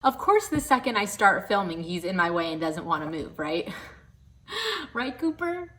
Of course, the second I start filming, he's in my way and doesn't want to move, right? Right, Cooper?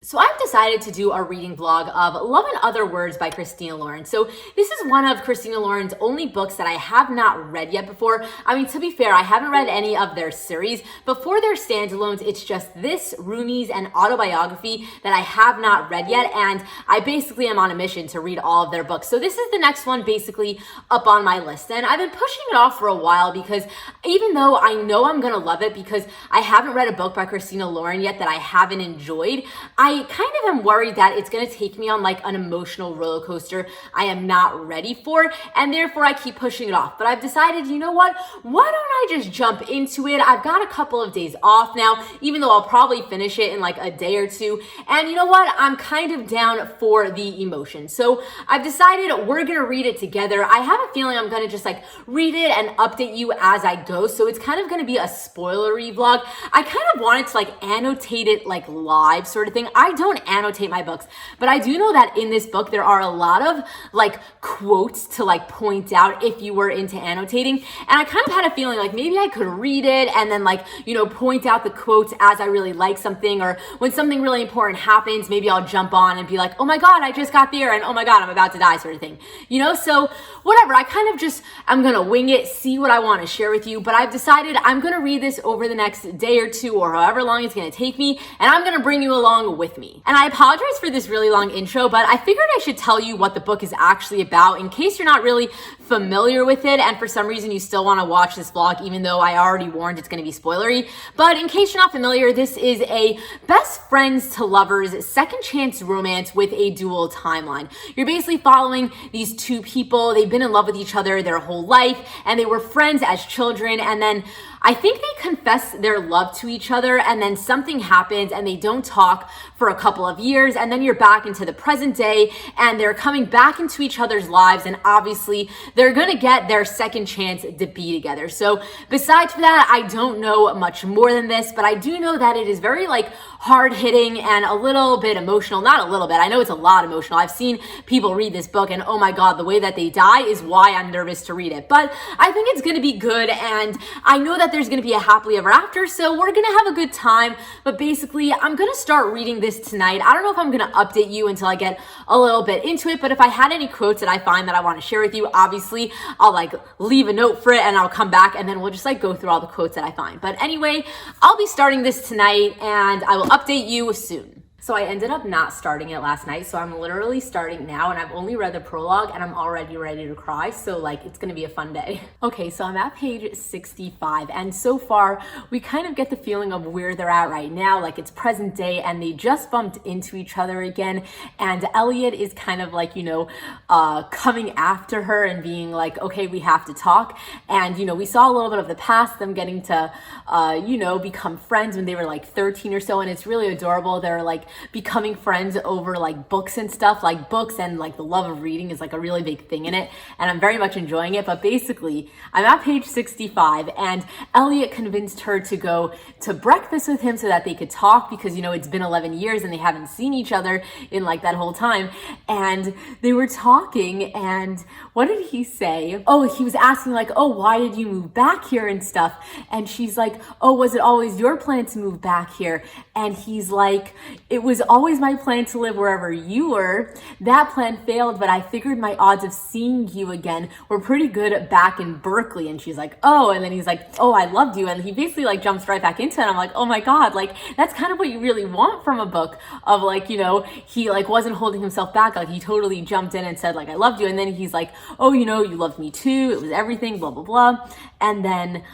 So I've decided to do a reading vlog of Love in Other Words by Christina Lauren. So this is one of Christina Lauren's only books that I have not read yet before. I mean, to be fair, I haven't read any of their series, but for their standalones, it's just this, Roomies, and Autobiography that I have not read yet, and I basically am on a mission to read all of their books. So this is the next one basically up on my list, and I've been pushing it off for a while because even though I know I'm gonna love it because I haven't read a book by Christina Lauren yet that I haven't enjoyed, I kind of am worried that it's going to take me on like an emotional roller coaster I am not ready for, and therefore I keep pushing it off. But I've decided, you know what? Why don't I just jump into it? I've got a couple of days off now, even though I'll probably finish it in like a day or two. And you know what? I'm kind of down for the emotion. So I've decided we're going to read it together. I have a feeling I'm going to just like read it and update you as I go. So it's kind of going to be a spoilery vlog. I kind of wanted to like annotate it like live sort of thing. I don't annotate my books, but I do know that in this book there are a lot of like quotes to like point out if you were into annotating, and I kind of had a feeling like maybe I could read it and then like, you know, point out the quotes as I really like something, or when something really important happens, maybe I'll jump on and be like, oh my god, I just got there, and oh my god, I'm about to die, sort of thing, you know. So whatever, I kind of just, I'm gonna wing it, see what I want to share with you, but I've decided I'm gonna read this over the next day or two, or however long it's gonna take me, and I'm gonna bring you along with me. And I apologize for this really long intro, but I figured I should tell you what the book is actually about in case you're not really familiar with it and for some reason you still want to watch this vlog, even though I already warned it's going to be spoilery. But in case you're not familiar, this is a best friends to lovers second chance romance with a dual timeline. You're basically following these two people. They've been in love with each other their whole life, and they were friends as children, and then I think they confess their love to each other, and then something happens and they don't talk for a couple of years, and then you're back into the present day and they're coming back into each other's lives, and obviously they're gonna get their second chance to be together. So besides that, I don't know much more than this, but I do know that it is very like hard hitting and a little bit emotional. Not a little bit, I know it's a lot emotional. I've seen people read this book and oh my god, the way that they die is why I'm nervous to read it. But I think it's gonna be good, and I know that there's gonna be a happily ever after, so we're gonna have a good time. But basically, I'm gonna start reading this tonight. I don't know if I'm gonna update you until I get a little bit into it, but if I had any quotes that I find that I want to share with you, obviously I'll like leave a note for it and I'll come back and then we'll just like go through all the quotes that I find. But anyway, I'll be starting this tonight and I will update you soon. So I ended up not starting it last night, so I'm literally starting now, and I've only read the prologue and I'm already ready to cry, so like it's gonna be a fun day. Okay, so I'm at page 65, and so far we kind of get the feeling of where they're at right now, like it's present day and they just bumped into each other again, and Elliot is kind of like, you know, coming after her and being like, okay, we have to talk. And you know, we saw a little bit of the past, them getting to you know, become friends when they were like 13 or so, and it's really adorable. They're like becoming friends over like books and stuff. Like books and like the love of reading is like a really big thing in it, and I'm very much enjoying it. But basically I'm at page 65 and Elliot convinced her to go to breakfast with him so that they could talk, because you know, it's been 11 years and they haven't seen each other in like that whole time. And they were talking, and what did he say? Oh, he was asking like, oh, why did you move back here and stuff? And she's like, oh, was it always your plan to move back here? And he's like, it was always my plan to live wherever you were. That plan failed, but I figured my odds of seeing you again were pretty good back in Berkeley. And she's like, oh, and then he's like, oh, I loved you. And he basically like jumps right back into it. I'm like, oh my god, like that's kind of what you really want from a book, of like, you know, he like wasn't holding himself back, like he totally jumped in and said like, I loved you. And then he's like, oh, you know, you loved me too, it was everything, blah blah blah. And then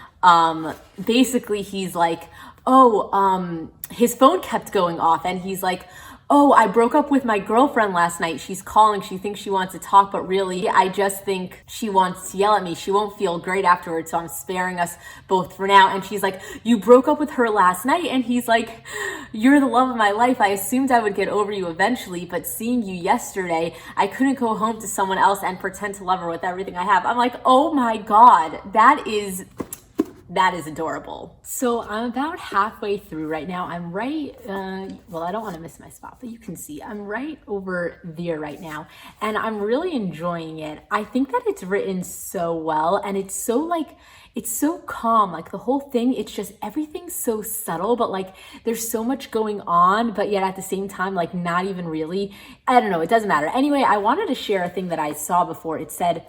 basically he's like, oh, his phone kept going off, and he's like, oh, I broke up with my girlfriend last night. She's calling. She thinks she wants to talk, but really, I just think she wants to yell at me. She won't feel great afterwards, so I'm sparing us both for now. And she's like, you broke up with her last night? And he's like, you're the love of my life. I assumed I would get over you eventually, but seeing you yesterday, I couldn't go home to someone else and pretend to love her with everything I have. I'm like, oh my god, that is That is adorable. So I'm about halfway through right now. I'm right, well, I don't want to miss my spot, but you can see I'm right over there right now. And I'm really enjoying it. I think that it's written so well, and it's so calm, like the whole thing, it's just everything's so subtle, but like there's so much going on, but yet at the same time, like not even really, I don't know, it doesn't matter. Anyway, I wanted to share a thing that I saw before. It said,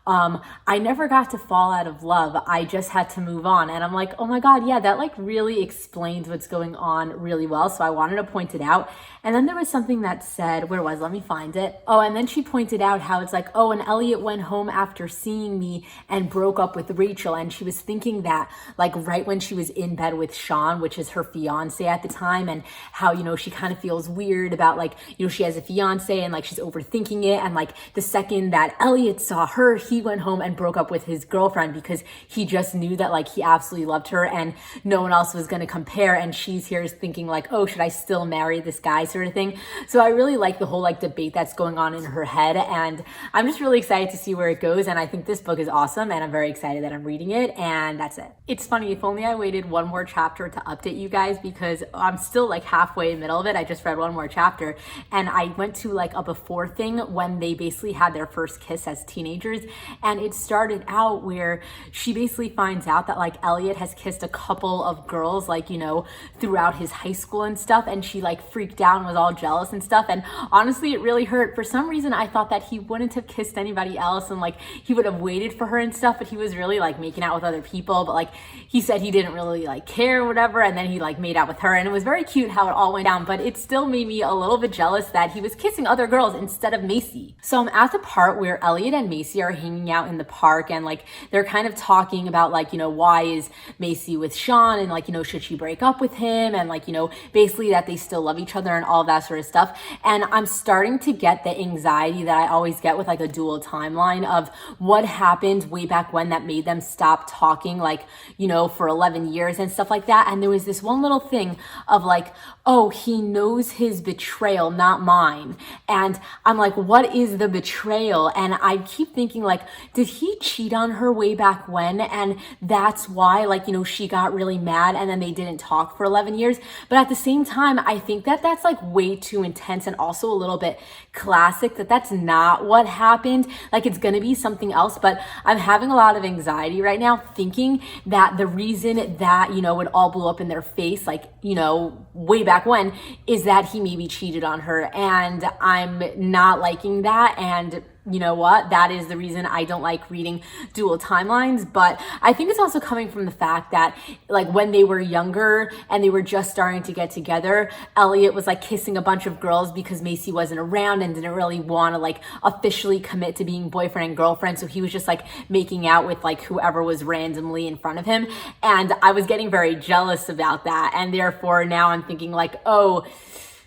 I never got to fall out of love. I just had to move on. And I'm like, oh my God, yeah, that like really explains what's going on really well. So I wanted to point it out. And then there was something that said, let me find it. Oh, and then she pointed out how it's like, oh, and Elliot went home after seeing me and broke up with Rachel. And she was thinking that like right when she was in bed with Sean, which is her fiance at the time, and how, you know, she kind of feels weird about like, you know, she has a fiance and like she's overthinking it. And like the second that Elliot saw her, he went home and broke up with his girlfriend because he just knew that like he absolutely loved her and no one else was going to compare. And she's here thinking like, oh, should I still marry this guy, sort of thing. So I really like the whole like debate that's going on in her head, and I'm just really excited to see where it goes. And I think this book is awesome, and I'm very excited that I'm reading it. And that's it. It's funny, if only I waited one more chapter to update you guys, because I'm still like halfway in the middle of it. I just read one more chapter, and I went to like a before thing when they basically had their first kiss as teenagers. And it started out where she basically finds out that like Elliot has kissed a couple of girls, like, you know, throughout his high school and stuff. And she like freaked out and was all jealous and stuff. And honestly, it really hurt. For some reason, I thought that he wouldn't have kissed anybody else and like he would have waited for her and stuff, but he was really like making out with other people. But like he said he didn't really like care or whatever. And then he like made out with her, and it was very cute how it all went down, but it still made me a little bit jealous that he was kissing other girls instead of Macy. So I'm at the part where Elliot and Macy are hanging out in the park, and like they're kind of talking about like, you know, why is Macy with Sean, and like, you know, should she break up with him, and like, you know, basically that they still love each other and all that sort of stuff. And I'm starting to get the anxiety that I always get with like a dual timeline of what happened way back when that made them stop talking, like, you know, for 11 years and stuff like that. And there was this one little thing of like, oh, he knows his betrayal, not mine. And I'm like, what is the betrayal? And I keep thinking like, did he cheat on her way back when? And that's why, like, you know, she got really mad and then they didn't talk for 11 years. But at the same time, I think that that's like way too intense and also a little bit classic, that that's not what happened. Like, it's gonna be something else. But I'm having a lot of anxiety right now thinking that the reason that, you know, it all blew up in their face, like, you know, way back when, is that he maybe cheated on her. And I'm not liking that. And you know what? That is the reason I don't like reading dual timelines. But I think it's also coming from the fact that like when they were younger and they were just starting to get together, Elliot was like kissing a bunch of girls because Macy wasn't around and didn't really want to like officially commit to being boyfriend and girlfriend. So he was just like making out with like whoever was randomly in front of him. And I was getting very jealous about that. And therefore now I'm thinking like, oh,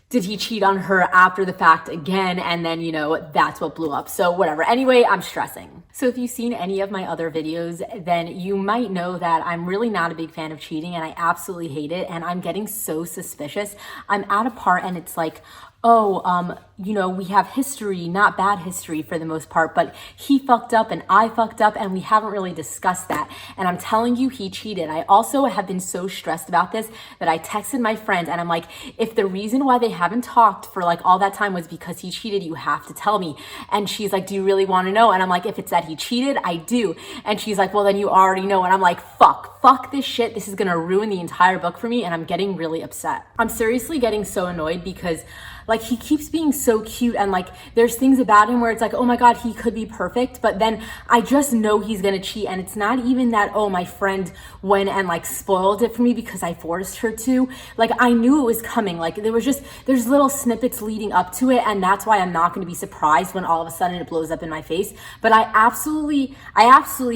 did he cheat on her after the fact again? And then, you know, that's what blew up. So whatever. Anyway, I'm stressing. So if you've seen any of my other videos, then you might know that I'm really not a big fan of cheating, and I absolutely hate it. And I'm getting so suspicious. I'm at a part and it's like, oh, you know, we have history, not bad history for the most part, but he fucked up and I fucked up and we haven't really discussed that. And I'm telling you, he cheated. I also have been so stressed about this that I texted my friends and I'm like, if the reason why they haven't talked for like all that time was because he cheated, you have to tell me. And she's like, do you really want to know? And I'm like, if it's that he cheated, I do. And she's like, well, then you already know. And I'm like, fuck this shit. This is going to ruin the entire book for me. And I'm getting really upset. I'm seriously getting so annoyed because like he keeps being so cute, and like there's things about him where it's like, oh my God, he could be perfect, but then I just know he's gonna cheat. And it's not even that, oh, my friend went and like spoiled it for me because I forced her to. Like, I knew it was coming. Like, there's little snippets leading up to it, and that's why I'm not gonna be surprised when all of a sudden it blows up in my face. But I absolutely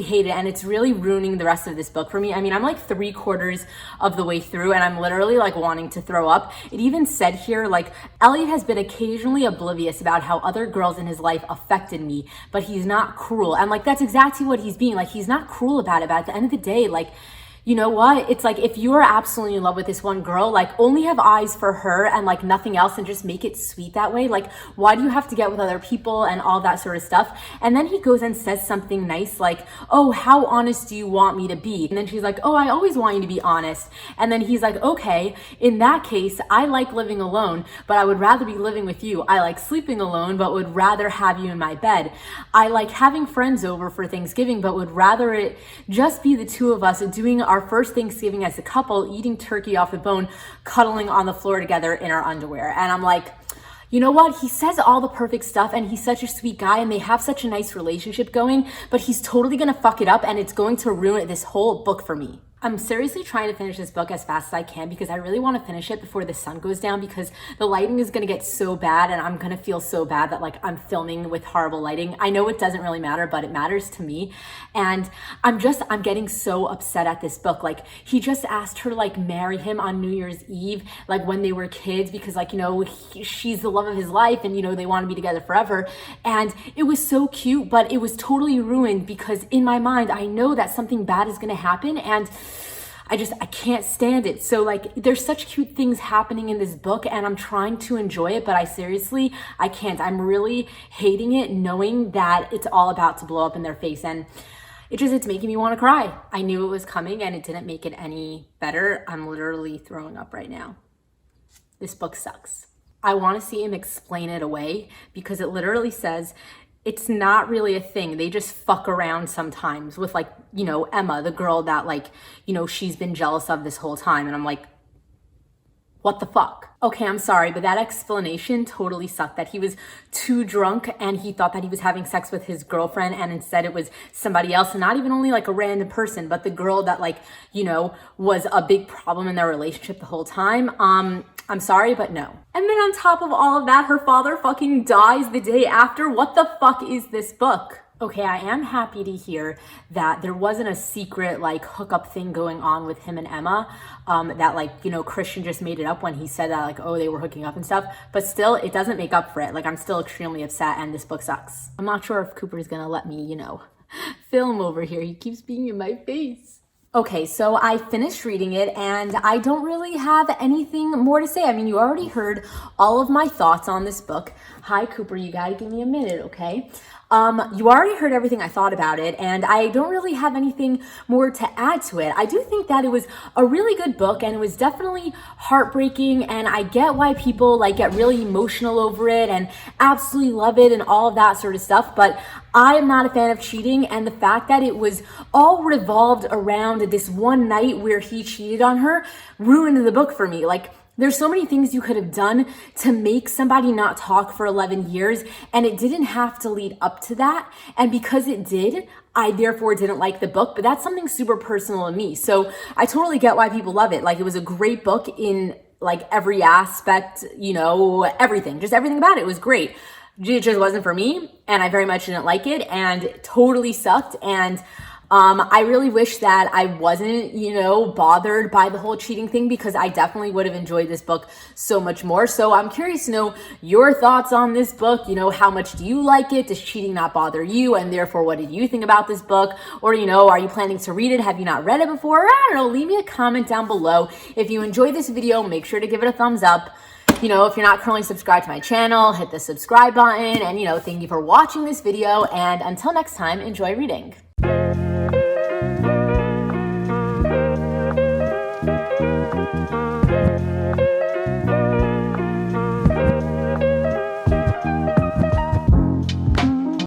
hate it, and it's really ruining the rest of this book for me. I mean, I'm like 3/4 of the way through and I'm literally like wanting to throw up. It even said here, like, Elliot has been occasionally oblivious about how other girls in his life affected me, but he's not cruel. And like, that's exactly what he's being. Like, he's not cruel about it. But at the end of the day, like, you know what? It's like, if you are absolutely in love with this one girl, like only have eyes for her and like nothing else, and just make it sweet that way. Like, why do you have to get with other people and all that sort of stuff? And then he goes and says something nice like, oh, how honest do you want me to be? And then she's like, oh, I always want you to be honest. And then he's like, okay, in that case, I like living alone, but I would rather be living with you. I like sleeping alone, but would rather have you in my bed. I like having friends over for Thanksgiving, but would rather it just be the two of us doing our first Thanksgiving as a couple, eating turkey off the bone, cuddling on the floor together in our underwear. And I'm like, you know what? He says all the perfect stuff, and he's such a sweet guy, and they have such a nice relationship going, but he's totally gonna fuck it up, and it's going to ruin this whole book for me. I'm seriously trying to finish this book as fast as I can because I really want to finish it before the sun goes down, because the lighting is going to get so bad and I'm going to feel so bad that like I'm filming with horrible lighting. I know it doesn't really matter, but it matters to me. And I'm getting so upset at this book. Like, he just asked her to like marry him on New Year's Eve, like when they were kids, because like, you know, she's the love of his life and, you know, they want to be together forever. And it was so cute, but it was totally ruined because in my mind, I know that something bad is going to happen, and I can't stand it. So like, there's such cute things happening in this book and I'm trying to enjoy it, but I can't. I'm really hating it, knowing that it's all about to blow up in their face, and it's making me want to cry. I knew it was coming and it didn't make it any better. I'm literally throwing up right now. This book sucks. I want to see him explain it away, because it literally says it's not really a thing. They just fuck around sometimes with like, you know, Emma, the girl that like, you know, she's been jealous of this whole time. And I'm like, what the fuck? Okay, I'm sorry, but that explanation totally sucked. That he was too drunk and he thought that he was having sex with his girlfriend, and instead it was somebody else, and not even only like a random person, but the girl that like, you know, was a big problem in their relationship the whole time. I'm sorry, but no. And then on top of all of that, her father fucking dies the day after. What the fuck is this book? Okay, I am happy to hear that there wasn't a secret like hookup thing going on with him and Emma, that like, you know, Christian just made it up when he said that like, oh, they were hooking up and stuff, but still it doesn't make up for it. Like, I'm still extremely upset and this book sucks. I'm not sure if Cooper's gonna let me, you know, film over here. He keeps being in my face. Okay, so I finished reading it and I don't really have anything more to say. I mean, you already heard all of my thoughts on this book. Hi, Cooper, you gotta give me a minute, okay? You already heard everything I thought about it, and I don't really have anything more to add to it. I do think that it was a really good book, and it was definitely heartbreaking, and I get why people like get really emotional over it and absolutely love it and all of that sort of stuff, but I am not a fan of cheating, and the fact that it was all revolved around this one night where he cheated on her ruined the book for me. Like, there's so many things you could have done to make somebody not talk for 11 years, and it didn't have to lead up to that. And because it did, I therefore didn't like the book, but that's something super personal to me. So I totally get why people love it. Like, it was a great book in like every aspect, you know, everything, just everything about it was great. It just wasn't for me, and I very much didn't like it, and it totally sucked. And I really wish that I wasn't, you know, bothered by the whole cheating thing, because I definitely would have enjoyed this book so much more. So I'm curious to know your thoughts on this book. You know, how much do you like it? Does cheating not bother you? And therefore, what did you think about this book? Or, you know, are you planning to read it? Have you not read it before? I don't know. Leave me a comment down below. If you enjoyed this video, make sure to give it a thumbs up. You know, if you're not currently subscribed to my channel, hit the subscribe button. And, you know, thank you for watching this video. And until next time, enjoy reading.